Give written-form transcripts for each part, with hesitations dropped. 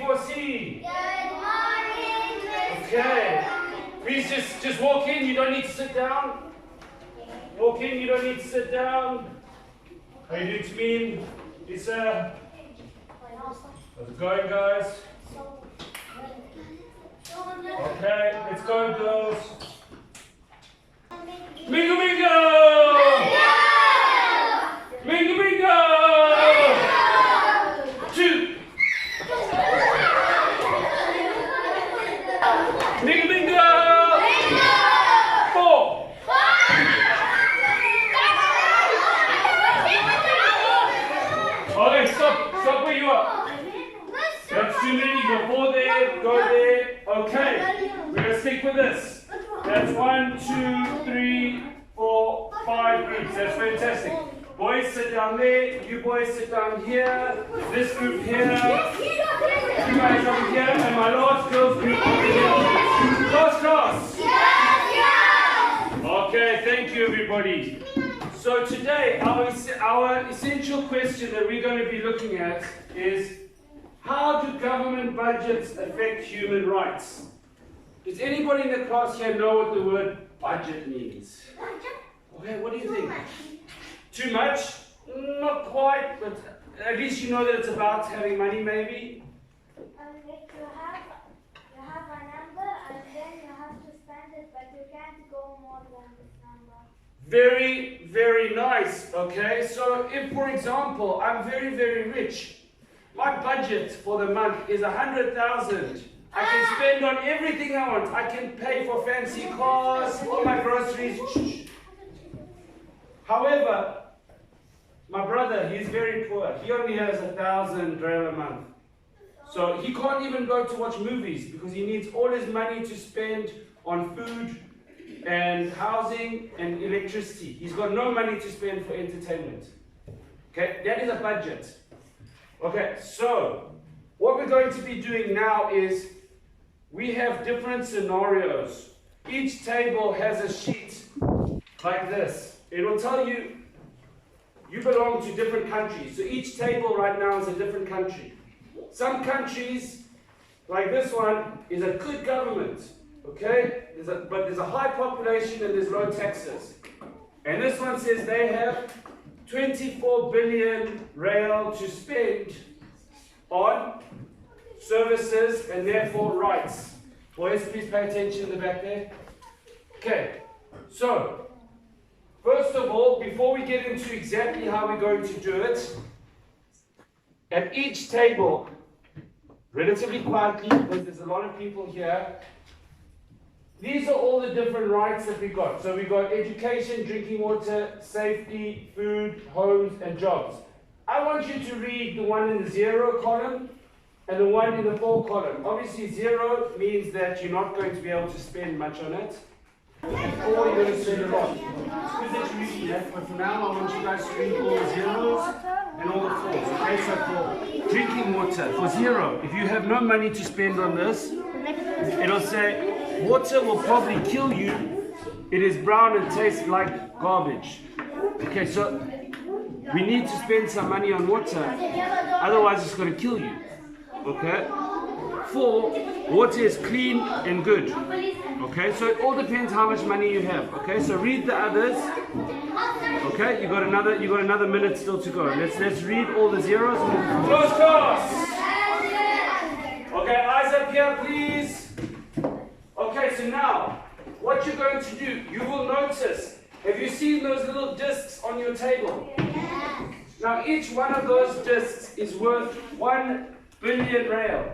B4C? Good morning, Mr. Okay. Please just walk in. You don't need to sit down. Walk in. You don't need to sit down. How you doing, Tameen? Lisa? How's it going, guys? Okay, let's go, girls. Mingo, mingo! Mingo, mingo! Two. Mingo, mingo! Four. Okay, stop where you are. That's too many. Go four there, go there. Okay, we're going to stick with this. That's 1, 2, 3, 4, 5 groups. That's fantastic. Boys sit down there. You boys sit down here. This group here. You guys over here. And my last girls group over here. Class. Okay, thank you everybody. So today our essential question that we're going to be looking at is, how do government budgets affect human rights? Does anybody in the class here know what the word budget means? Okay, what do you think? Too much? Not quite, but at least you know that it's about having money, maybe? You have a number and then you have to spend it, but you can't go more than this number. Very, very nice. Okay, so if, for example, I'm very, very rich, my budget for the month is 100,000. I can spend on everything I want. I can pay for fancy cars, all my groceries. However, my brother, he's very poor. He only has 1,000 rand a month. So he can't even go to watch movies because he needs all his money to spend on food and housing and electricity. He's got no money to spend for entertainment. Okay, that is a budget. Okay, so what we're going to be doing now is we have different scenarios. Each table has a sheet like this. It will tell you you belong to different countries. So each table right now is a different country. Some countries, like this one, is a good government. Okay? But there's a high population and there's low taxes. And this one says they have 24 billion rand to spend on services and therefore rights. Boys, please pay attention in the back there. Okay, so first of all, before we get into exactly how we're going to do it, at each table, relatively quietly, because there's a lot of people here, these are all the different rights that we got. So we got education, drinking water, safety, food, homes, and jobs. I want you to read the one in the 0 column and the one in the 4 column. Obviously 0 means that you're not going to be able to spend much on it. And 4, you're going to spend a lot. It's good that you're reading that, but for now I want you guys to read all the 0s and all the 4s. Okay, so for drinking water, for 0, if you have no money to spend on this, it'll say, water will probably kill you. It is brown and tastes like garbage. Okay, so we need to spend some money on water, otherwise it's going to kill you. Okay? 4, water is clean and good. Okay, so it all depends how much money you have. Okay, so read the others. Okay, you got another minute still to go. Let's read all the 0s. Close class. Okay, eyes up here, please. Okay, so now what you're going to do, you will notice. Have you seen those little discs on your table? Yes. Now each one of those discs is worth 1 billion rand.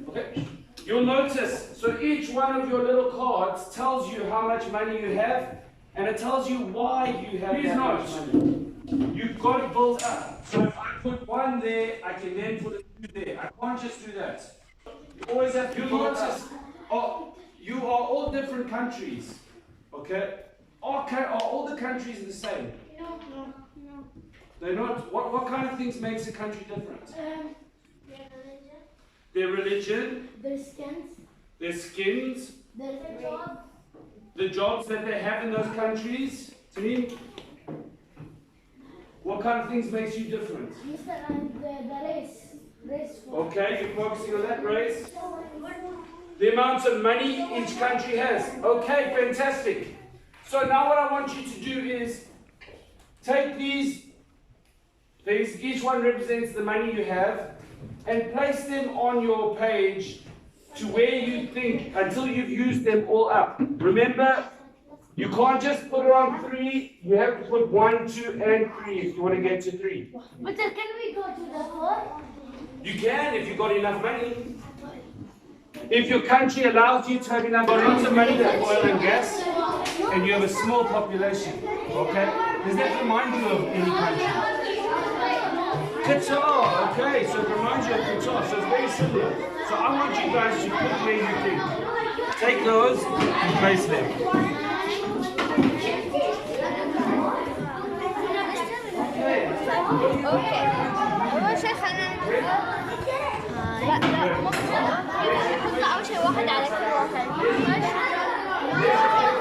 Okay. You'll notice, so each one of your little cards tells you how much money you have, and it tells you why you have that much money. You've got it built up. So if I put 1 there, I can then put a 2 there. I can't just do that. You always have to notice, you are all different countries. Okay? Are all the countries the same? No. They're not. What kind of things makes a country different? Their religion. Their religion. Their skins. Their skins. Their job. The jobs that they have in those countries. To me, what kind of things makes you different? And the race. Okay, you're focusing on that, Grace? The amounts of money each country has. Okay, fantastic. So now what I want you to do is take these, each one represents the money you have, and place them on your page to where you think until you've used them all up. Remember, you can't just put it on 3, you have to put 1, 2, and 3 if you want to get to 3. But can we go to the 4? You can if you've got enough money. If your country allows you to have enough, lots of money like oil and gas, and you have a small population, okay? Does that remind you of any country? Qatar, okay, so it reminds you of Qatar, so it's very similar. So I want you guys to put where you think. Take those and place them. أول شيء خلينا لا نحط أول شيء واحد على كل واحد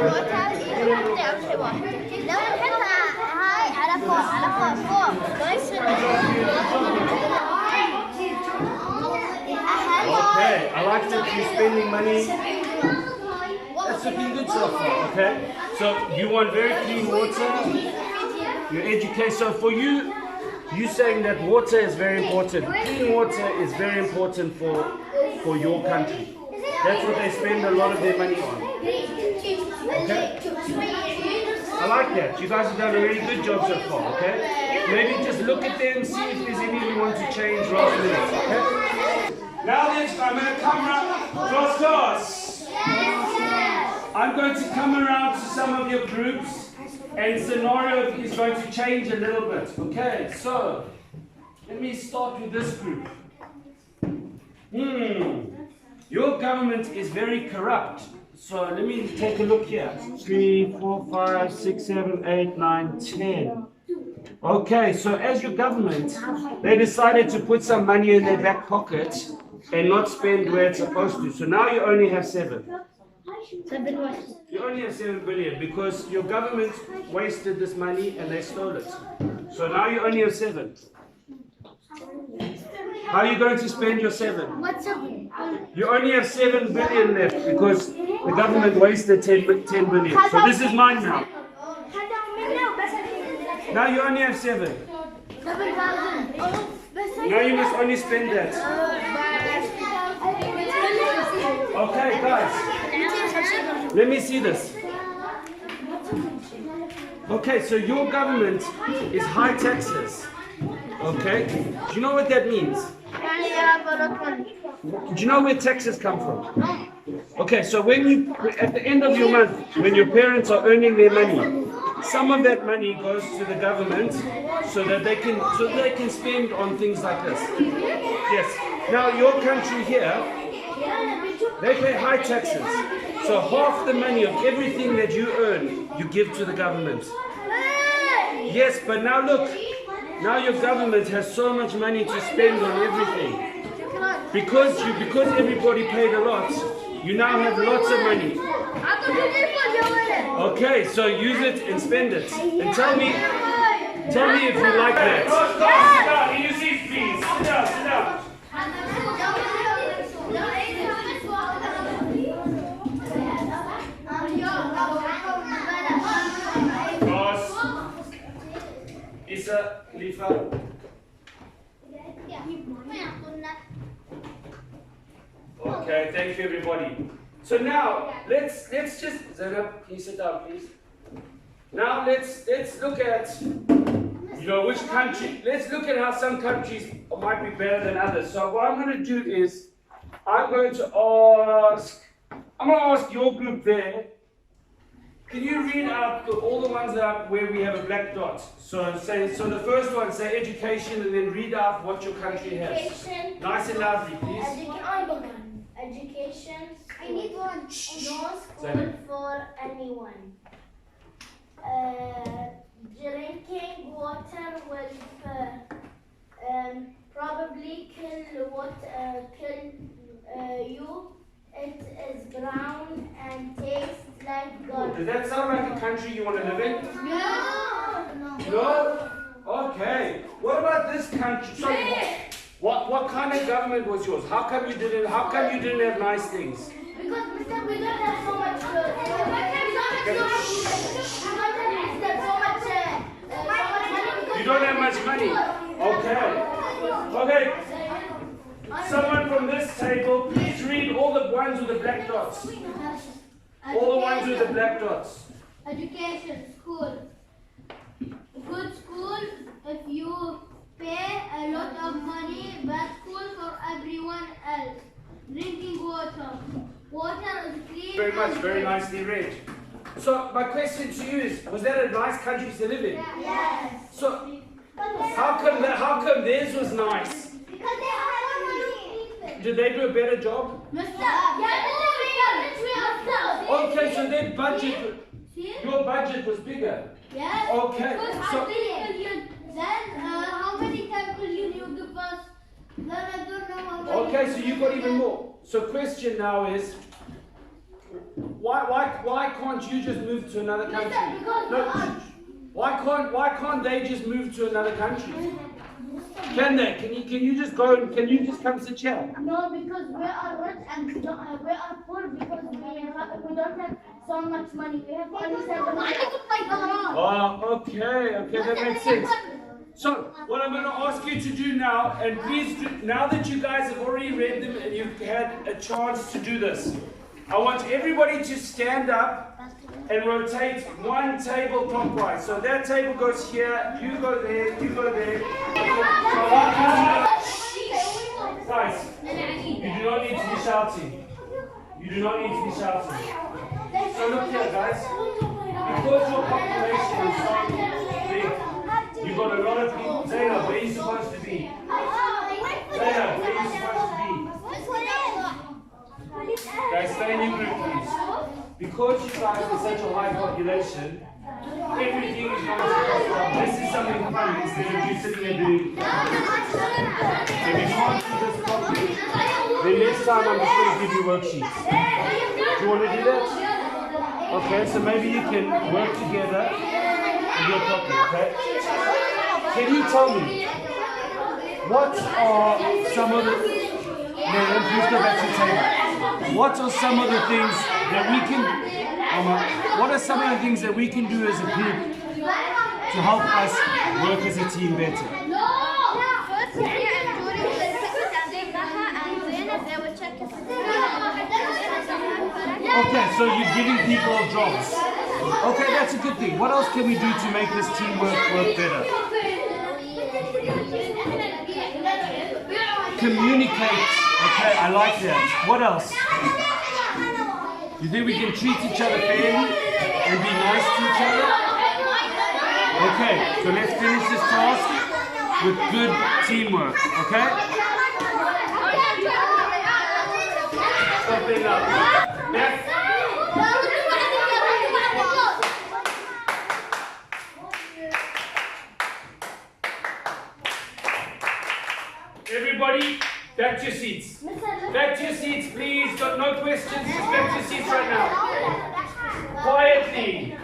وقتها أول شيء واحد لو نحطها هاي على فوق Okay, I like that you're spending money. That's looking good so far, okay? So you want very clean water, your education. So for you, you're saying that water is very important. Clean water is very important for your country. That's what they spend a lot of their money on. Okay? I like that. You guys have done a really good job so far, okay? Maybe just look at them, see if there's any you want to change last minute, okay? Now then, I'm going to come around. Class. I'm going to come around to some of your groups, and scenario is going to change a little bit. Okay, so let me start with this group. Your government is very corrupt. So let me take a look here. 3, 4, 5, 6, 7, 8, 9, 10. Okay, so as your government, they decided to put some money in their back pocket and not spend where it's supposed to. So now you only have 7. You only have 7 billion because your government wasted this money and they stole it. So now you only have 7. How are you going to spend your 7? What's 7? You only have 7 billion left because the government wasted 10 billion. So this is mine now. Now you only have 7. 7,000. Now you must only spend that. Okay, guys. Let me see this. Okay, so your government is high taxes. Okay? Do you know what that means? Do you know where taxes come from? Okay, so when you, at the end of your month, when your parents are earning their money, some of that money goes to the government so that they can spend on things like this. Yes. Now your country here, they pay high taxes. So half the money of everything that you earn, you give to the government. Yes, but now look, now your government has so much money to spend on everything. Because everybody paid a lot, you now have lots of money. Okay, so use it and spend it. And tell me if you like that. Sit down, in your seats, please. Sit down, sit down. Boss. Isa, Lifa. Okay, thank you everybody. So now let's just Zainab, can you sit down please? Now let's look at which country. Let's look at how some countries might be better than others. So what I'm going to do is I'm going to ask your group there. Can you read out all the ones where we have a black dot? So the first one say education and then read out what your country has. Education. Nice and loudly, please. Education. I need one. No school for anyone. Drinking water will probably kill you. It is brown and tastes like garbage. Does that sound like a country you want to live in? No. No? Okay. What about this country? Sorry, what kind of government was yours? How come you didn't have nice things? Because Mr. We don't have so much clothes. You don't have much money. Okay. Okay. Someone from this table, please read all the ones with the black dots. All the ones with the black dots. Education, school. Good school if you pay a lot of money. Bad school for everyone else. Drinking water. Water is clean. Very much, very nicely read. So my question to you is, was that a nice country to live in? Yes. So how come theirs was nice? Because they have money. Did they do a better job? Okay, so their budget, your budget was bigger. Yes. Okay. So then how many temples you give us? Then I don't know how many. okay, so you got even more. So question now is, why can't you just move to another country? No, why can't they just move to another country? Can they? Can you just go and can you just come sit here? No, because we are rich and we are poor because we don't have so much money. We have only 7 money. Oh, okay, that makes sense. So, what I'm going to ask you to do now, and please do, now that you guys have already read them and you've had a chance to do this, I want everybody to stand up and rotate one table clockwise. So that table goes here, you go there, you go there. Guys, you do not need to be shouting. You do not need to be shouting. So look here, guys. Because your population is so big, you've got a lot of people. Zainab, where are you supposed to be? Zainab, where are you supposed to be? Guys, stay in your group, please. Because you guys are such a high population, everything is going to cost up. This is something fun instead of you sitting there doing. If you can't do this properly, then next time I'm just going to give you worksheets. Do you want to do that? Okay, so maybe you can work together and do it properly, okay? Can you tell me, what are some of the... No, please go back to the table. What are some of the things that we can... what are some of the things that we can do as a group to help us work as a team better? Okay, so you're giving people jobs. Okay, that's a good thing. What else can we do to make this teamwork work better? Communicate. Okay, I like that. What else? You think we can treat each other fairly and be nice to each other? Okay, so let's finish this task with good teamwork, okay? Stop it up. Next. Everybody, back to your seats. Back to your seats, please. Got no questions. Just back to your seats right now. Quietly.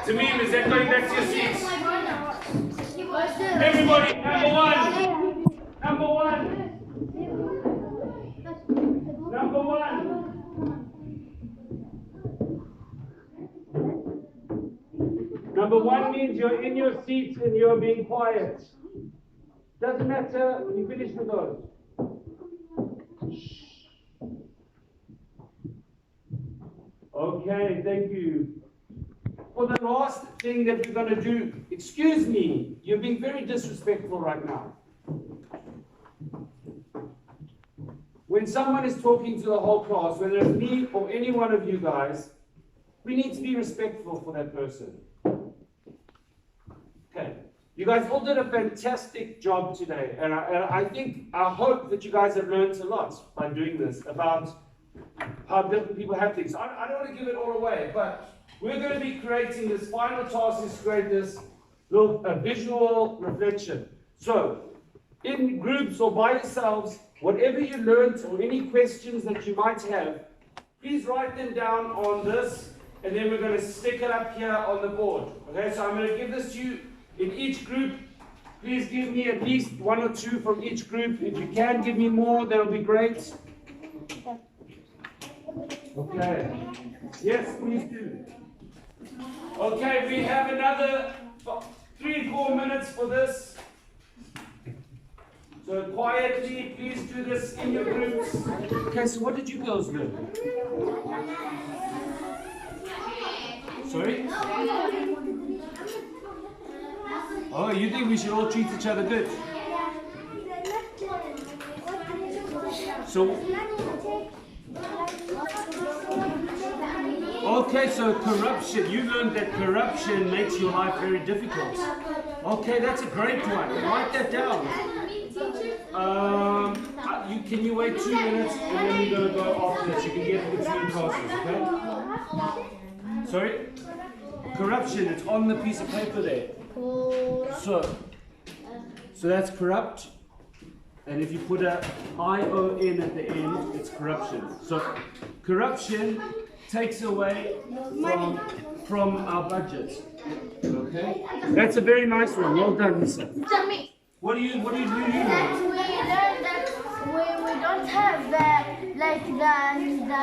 Tamim, is that going back to your seats? Everybody, number one. Number one. Number one. Number one means you're in your seats and you're being quiet. Doesn't matter, you finish with those. Okay, thank you. For the last thing that we're going to do, excuse me, you're being very disrespectful right now. When someone is talking to the whole class, whether it's me or any one of you guys, we need to be respectful for that person. Okay, you guys all did a fantastic job today, and I hope that you guys have learned a lot by doing this about how different people have things. I don't want to give it all away, but we're going to be creating this final task is to create this little visual reflection. So, in groups or by yourselves, whatever you learned or any questions that you might have, please write them down on this, and then we're going to stick it up here on the board. Okay, so I'm going to give this to you in each group. Please give me at least 1 or 2 from each group. If you can give me more, that'll be great. Okay. Yes, please do. Okay, we have another 3-4 minutes for this. So quietly, please do this in your groups. Okay, so what did you girls do? Sorry? Oh, you think we should all treat each other good? So, okay, so corruption. You learned that corruption makes your life very difficult. Okay, that's a great one. Write that down. Can you wait 2 minutes and then we're going to go after this? You can get between classes, okay? Sorry? Corruption, it's on the piece of paper there. So that's corrupt. And if you put a I-O-N at the end, it's corruption. So corruption takes away from our budget. Okay? That's a very nice one. Well done, Lisa. What do you do? We learned that we don't have the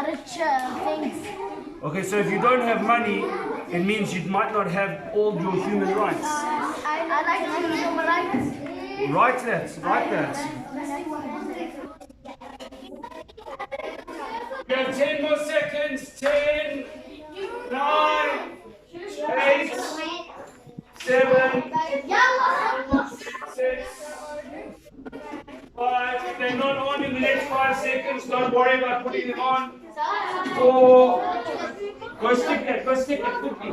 rich things. Okay, so if you don't have money, it means you might not have all your human rights. I like human rights. Write that. We have 10 more seconds. 10, 9, 8, 7, 6, 5. If they're not on in the next 5 seconds, don't worry about putting them on. 4. Go stick that quickly.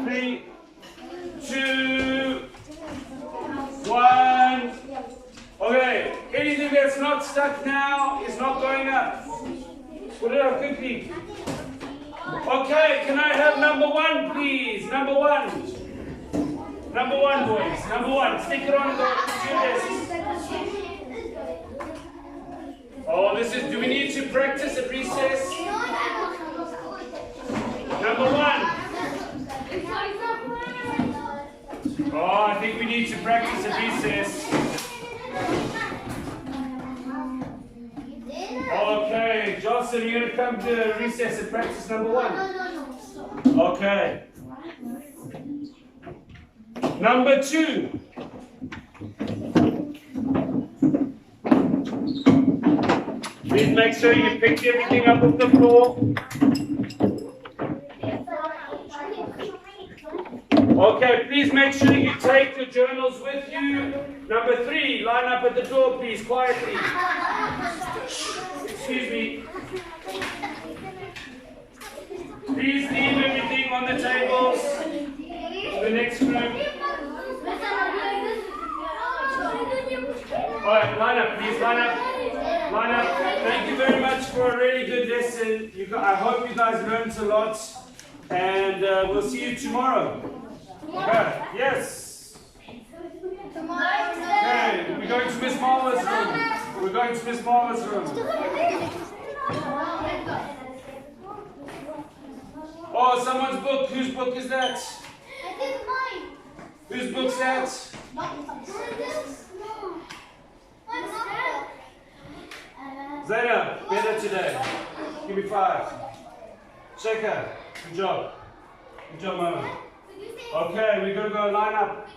3, 2, 1. Okay, anything that's not stuck now is not going up. Put it up quickly. Okay, can I have number 1, please? Number 1. Number 1, boys. Number 1. Stick it on the desk. Oh, do we need to practice at recess? Number 1. Oh, I think we need to practice at recess. Okay, Johnson, you're going to come to recess and practice number 1. Okay. Number 2. Please make sure you pick everything up off the floor. Okay, please make sure you take your journals with you. Number 3, line up at the door, please, quietly. Excuse me. Please leave everything on the tables. The next group. Alright, line up, please, line up. Line up. Thank you very much for a really good lesson. I hope you guys learned a lot. And we'll see you tomorrow. Okay, yes. Okay, we're going to Miss Marla's room. We're going to Miss Marla's room. Oh, someone's book. Whose book is that? I think mine. Whose book's that? Zainab, better today. Give me 5. Sheka, good job. Good job, Mama. Okay, we're going to go line up.